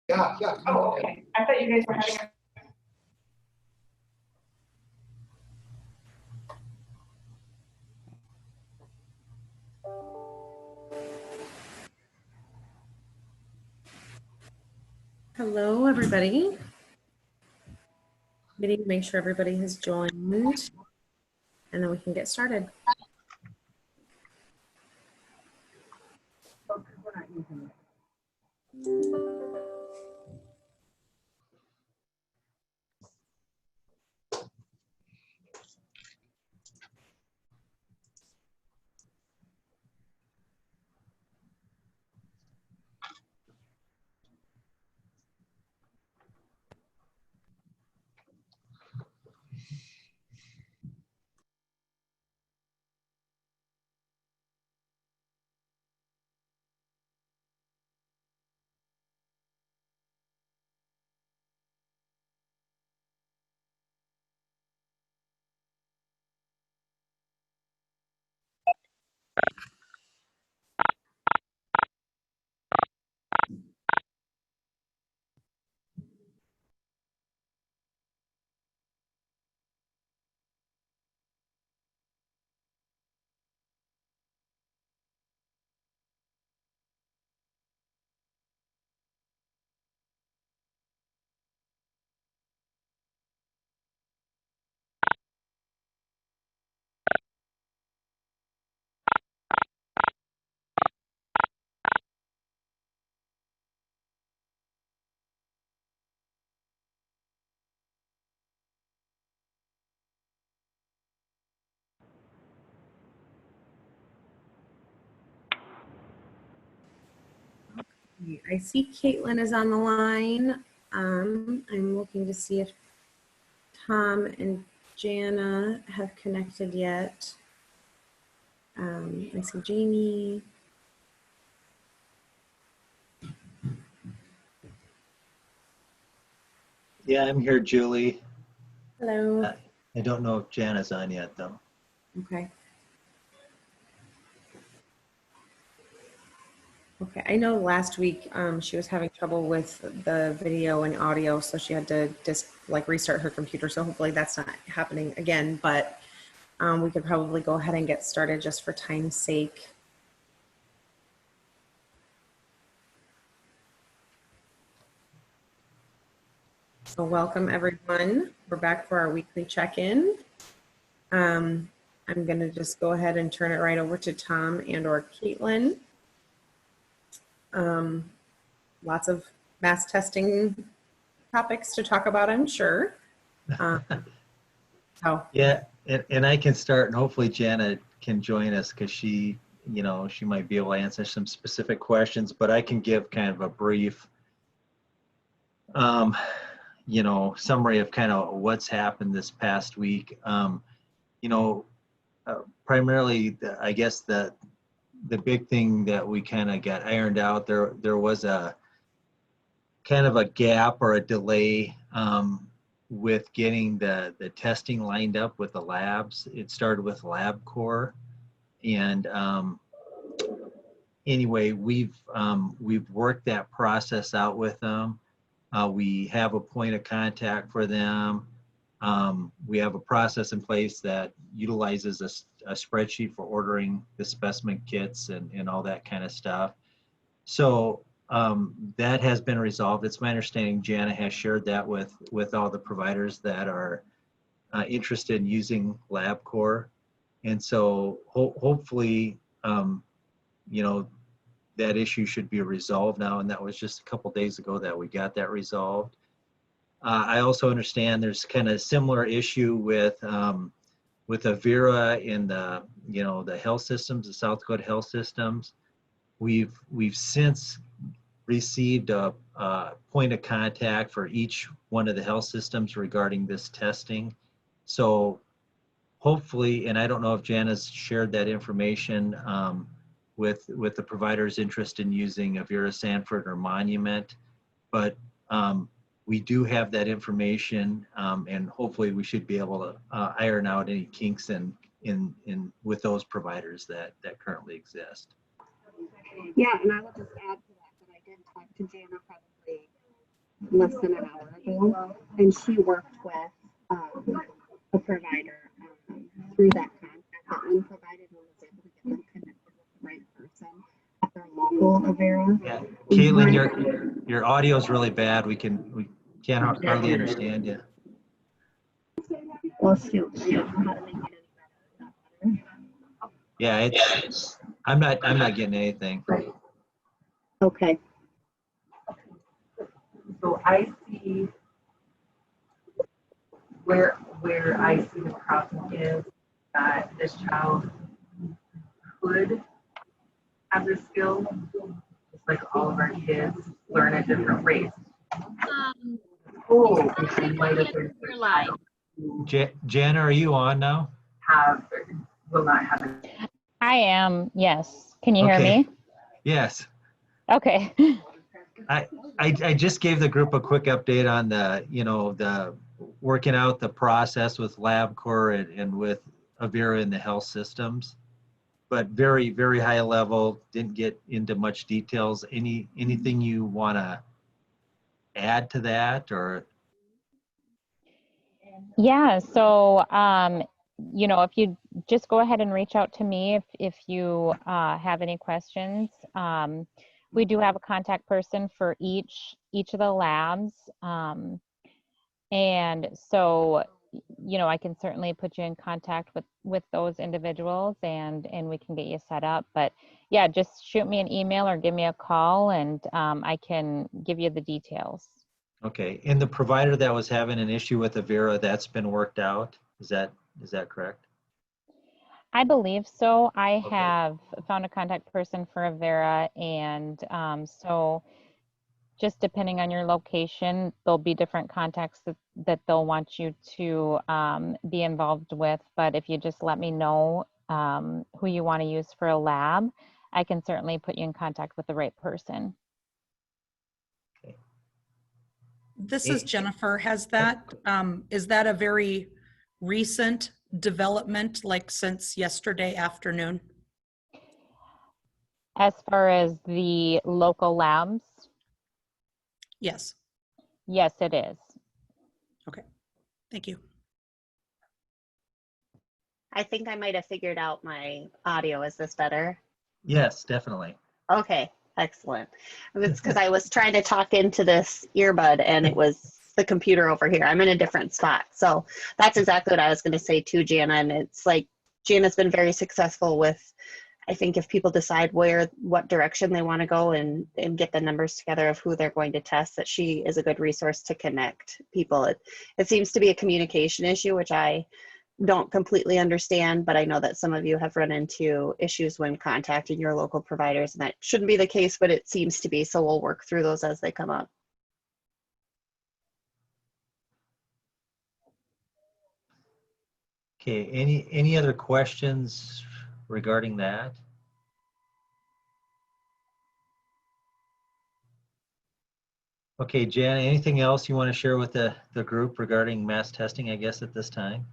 Yeah, yeah. Oh, okay. I thought you guys were having a. Hello, everybody. We need to make sure everybody has joined, and then we can get started. I see Kaitlin is on the line. I'm looking to see if Tom and Jana have connected yet. I see Jamie. Yeah, I'm here, Julie. Hello. I don't know if Jana's on yet, though. Okay. Okay, I know last week she was having trouble with the video and audio, so she had to just like restart her computer. So hopefully that's not happening again, but we could probably go ahead and get started just for time's sake. So welcome everyone. We're back for our weekly check-in. I'm gonna just go ahead and turn it right over to Tom and or Kaitlin. Lots of mass testing topics to talk about, I'm sure. Yeah, and I can start, and hopefully Jana can join us because she might be able to answer some specific questions, but I can give kind of a brief, summary of kind of what's happened this past week. Primarily, I guess the big thing that we kind of got ironed out, there was a kind of a gap or a delay with getting the testing lined up with the labs. It started with LabCorp, and anyway, we've worked that process out with them. We have a point of contact for them. We have a process in place that utilizes a spreadsheet for ordering the specimen kits and all that kind of stuff. So that has been resolved. It's my understanding Jana has shared that with all the providers that are interested in using LabCorp. And so hopefully, that issue should be resolved now. And that was just a couple days ago that we got that resolved. I also understand there's kind of a similar issue with Avera in the health systems, the South Dakota health systems. We've since received a point of contact for each one of the health systems regarding this testing. So hopefully, and I don't know if Jana's shared that information with the providers interested in using Avera Sanford or Monument, but we do have that information, and hopefully we should be able to iron out any kinks in with those providers that currently exist. Yeah, and I will just add to that I did talk to Jana probably less than an hour ago, and she worked with a provider through that contact that one provided and was able to get them connected with the right person at their local Avera. Yeah, Kaitlin, your audio is really bad. We can't hardly understand you. Well, shoot, I don't know how to make it any better. Yeah, I'm not getting anything. Okay. So I see where I see the problem is that this child could have this skill, just like all of our kids learn at different rates. Oh, it might have been Jana, are you on now? will not have it. I am, yes. Can you hear Okay. me? Yes. Okay. I just gave the group a quick update on the working out the process with LabCorp and with Avera in the health systems, but very, very high level, didn't get into much details. Anything you want to add to that, or? Yeah, so, if you just go ahead and reach out to me if you have any questions. We do have a contact person for each of the labs. And so, I can certainly put you in contact with those individuals and we can get you set up. But yeah, just shoot me an email or give me a call and I can give you the details. Okay, and the provider that was having an issue with Avera, that's been worked out? Is that correct? I believe so. I Okay. have found a contact person for Avera, and so just depending on your location, there'll be different contacts that they'll want you to be involved with. But if you just let me know who you want to use for a lab, I can certainly put you in contact with the right person. This is Jennifer. Is that a very recent development, like since yesterday afternoon? As far as the local labs, Yes. yes, it is. Okay. Thank you. I think I might have figured out my audio. Is this better? Yes, definitely. Okay, excellent. It's because I was trying to talk into this earbud and it was the computer over here. I'm in a different spot. So that's exactly what I was going to say to Jana. And it's like Jana's been very successful with, I think if people decide what direction they want to go and get the numbers together of who they're going to test, that she is a good resource to connect people. It seems to be a communication issue, which I don't completely understand, but I know that some of you have run into issues when contacting your local providers, and that shouldn't be the case, but it seems to be. So we'll work through those as they come up. Okay, any other questions regarding that? Okay, Jan, anything else you want to share with the group regarding mass testing, I guess, at this time?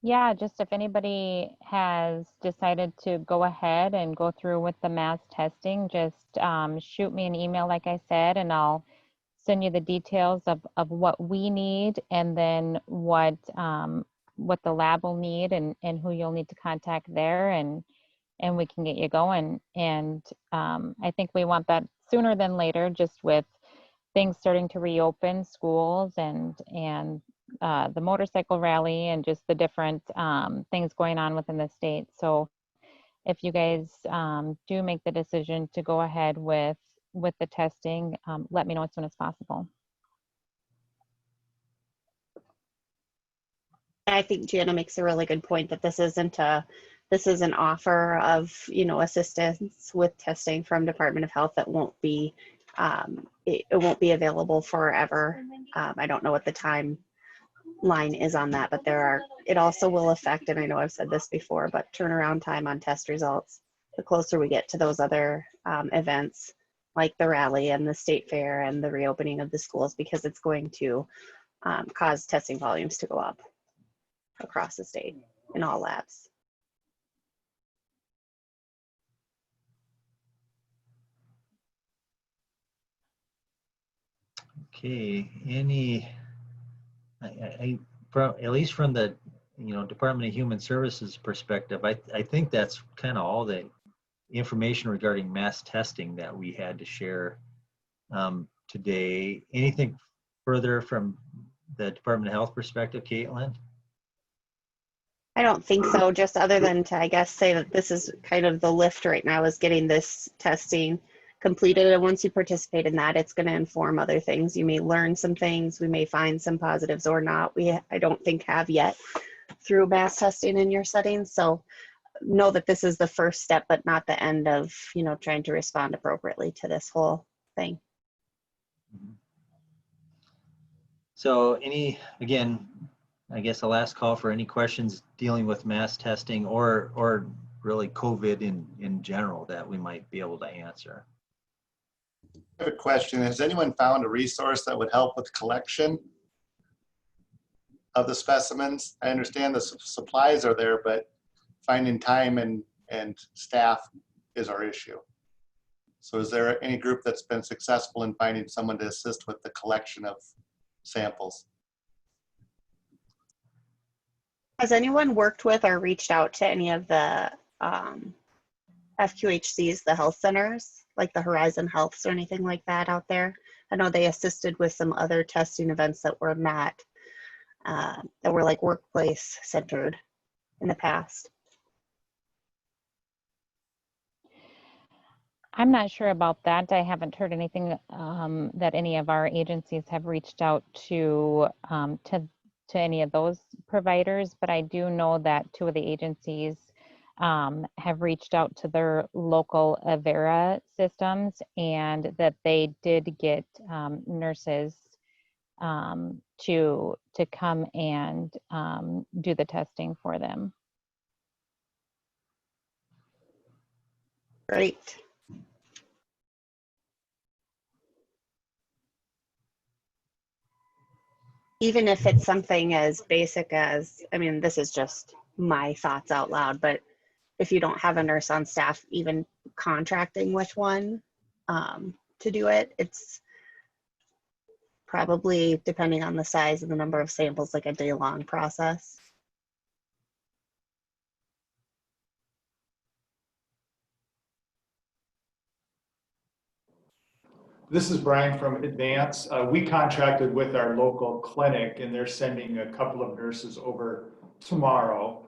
Yeah, just if anybody has decided to go ahead and go through with the mass testing, just shoot me an email, like I said, and I'll send you the details of what we need and then what the lab will need and who you'll need to contact there, and we can get you going. And I think we want that sooner than later, just with things starting to reopen, schools and the motorcycle rally and just the different things going on within the state. So if you guys do make the decision to go ahead with the testing, let me know as soon as possible. I think Jana makes a really good point that this is an offer of, assistance with testing from Department of Health that won't be, it won't be available forever. I don't know what the timeline is on that, but it also will affect, and I know I've said this before, but turnaround time on test results. The closer we get to those other events, like the rally and the state fair and the reopening of the schools, because it's going to cause testing volumes to go up across the state in all labs. Okay, at least from the, Department of Human Services perspective, I think that's kind of all the information regarding mass testing that we had to share today. Anything further from the Department of Health perspective, Kaitlin? I don't think so, just other than to, I guess, say that this is kind of the lift right now is getting this testing completed. And once you participate in that, it's going to inform other things. You may learn some things, we may find some positives or not. I don't think have yet through mass testing in your settings. So know that this is the first step, but not the end of, trying to respond appropriately to this whole thing. So again, I guess the last call for any questions dealing with mass testing or really COVID in general that we might be able to answer. I have a question. Has anyone found a resource that would help with collection of the specimens? I understand the supplies are there, but finding time and staff is our issue. So is there any group that's been successful in finding someone to assist with the collection of samples? Has anyone worked with or reached out to any of the FQHCs, the health centers, like the Horizon Healths or anything like that out there? I know they assisted with some other testing events that were not, that were like workplace centered in the past. I'm not sure about that. I haven't heard anything that any of our agencies have reached out to any of those providers, but I do know that 2 of the agencies have reached out to their local Avera systems, and that they did get nurses to come and do the testing for them. Great. Even if it's something as basic as, I mean, this is just my thoughts out loud, but if you don't have a nurse on staff, even contracting with one to do it, it's probably, depending on the size and the number of samples, like a day-long process. This is Brian from Advance. We contracted with our local clinic, and they're sending a couple of nurses over tomorrow.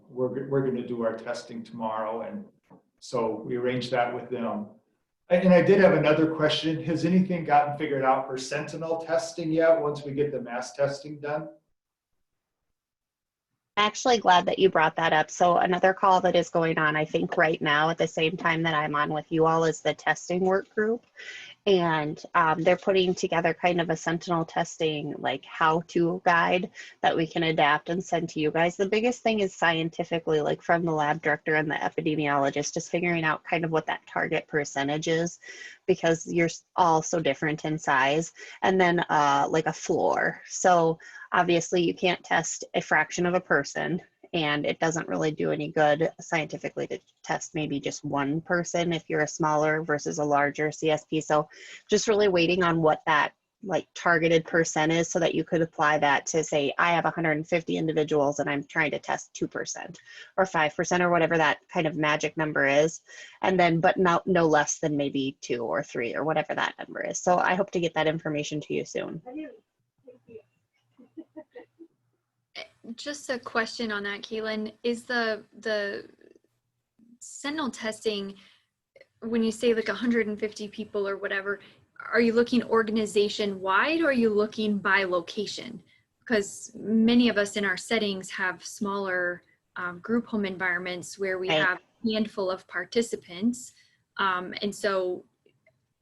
We're going to do our testing tomorrow, and so we arranged that with them. And I did have another question. Has anything gotten figured out for sentinel testing yet once we get the mass testing done? Actually glad that you brought that up. So another call that is going on, I think right now at the same time that I'm on with you all, is the testing work group. And they're putting together kind of a sentinel testing, like how-to guide that we can adapt and send to you guys. The biggest thing is scientifically, like from the lab director and the epidemiologist, just figuring out kind of what that target percentage is, because you're all so different in size. And then like a floor. So obviously you can't test a fraction of a person, and it doesn't really do any good scientifically to test maybe just one person if you're a smaller versus a larger CSP. So just really waiting on what that like targeted percent is, so that you could apply that to say, I have 150 individuals and I'm trying to test 2% or 5% or whatever that kind of magic number is. And then, but no less than maybe 2 or 3 or whatever that number is. So I hope to get that information to you soon. Just a question on that, Kaitlin. Is the sentinel testing, when you say like 150 people or whatever, are you looking organization wide, or are you looking by location? Because many of us in our settings have smaller group home environments where we have a handful of participants. And so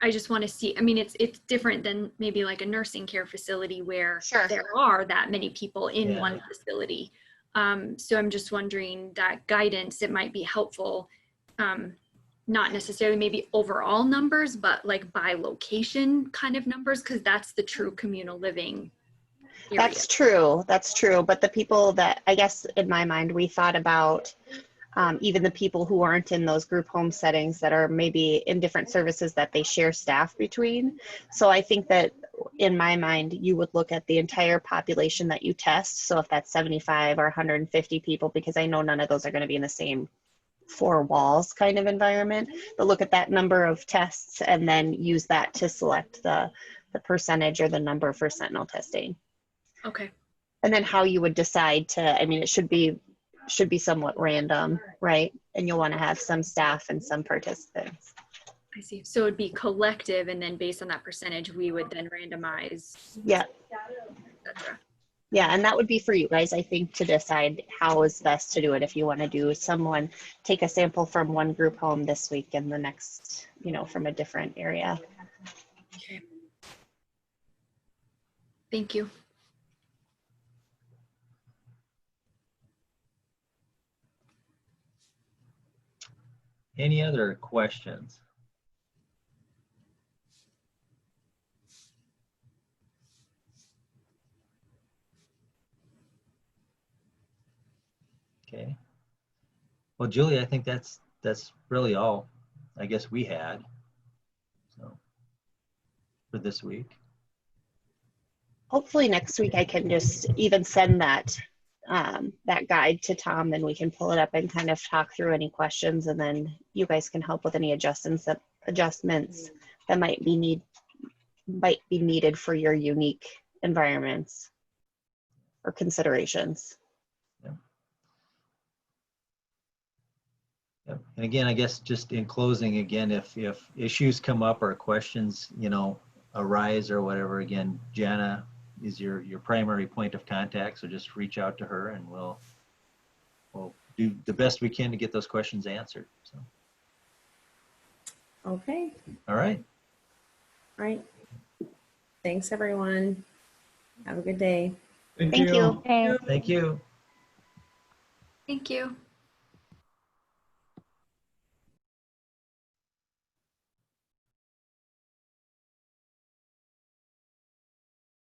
I just want to see, I mean, it's different than maybe like a nursing care facility where there are that many people in one facility. So I'm just wondering that guidance, it might be helpful, not necessarily maybe overall numbers, but like by location kind of numbers, because that's the true communal living area. That's true. That's true. But the people that, I guess in my mind, we thought about even the people who aren't in those group home settings that are maybe in different services that they share staff between. So I think that in my mind, you would look at the entire population that you test. So if that's 75 or 150 people, because I know none of those are going to be in the same four walls kind of environment, but look at that number of tests and then use that to select the percentage or the number for sentinel testing. Okay. And then how you would decide to, I mean, it should be somewhat random, right? And you'll want to have some staff and some participants. I see. So it'd be collective, and then based on that percentage, we would then randomize. Yeah. Et cetera. Yeah, and that would be for you guys, I think, to decide how is best to do it. If you want to do someone, take a sample from one group home this week and the next, you know, from a different area. Okay. Thank you. Any other questions? Okay. Well, Julie, I think that's really all I guess we had, so, for this week. Hopefully next week I can just even send that that guide to Tom, and we can pull it up and kind of talk through any questions, and then you guys can help with any adjustments that might be needed for your unique environments or considerations. Yep. And again, I guess just in closing, again, if issues come up or questions, you know, arise or whatever, again, Jana is your primary point of contact. So just reach out to her and we'll do the best we can to get those questions answered. So. Okay. All right. All right. Thanks, everyone. Have a good day. Thank you. Okay. Thank you. Thank you.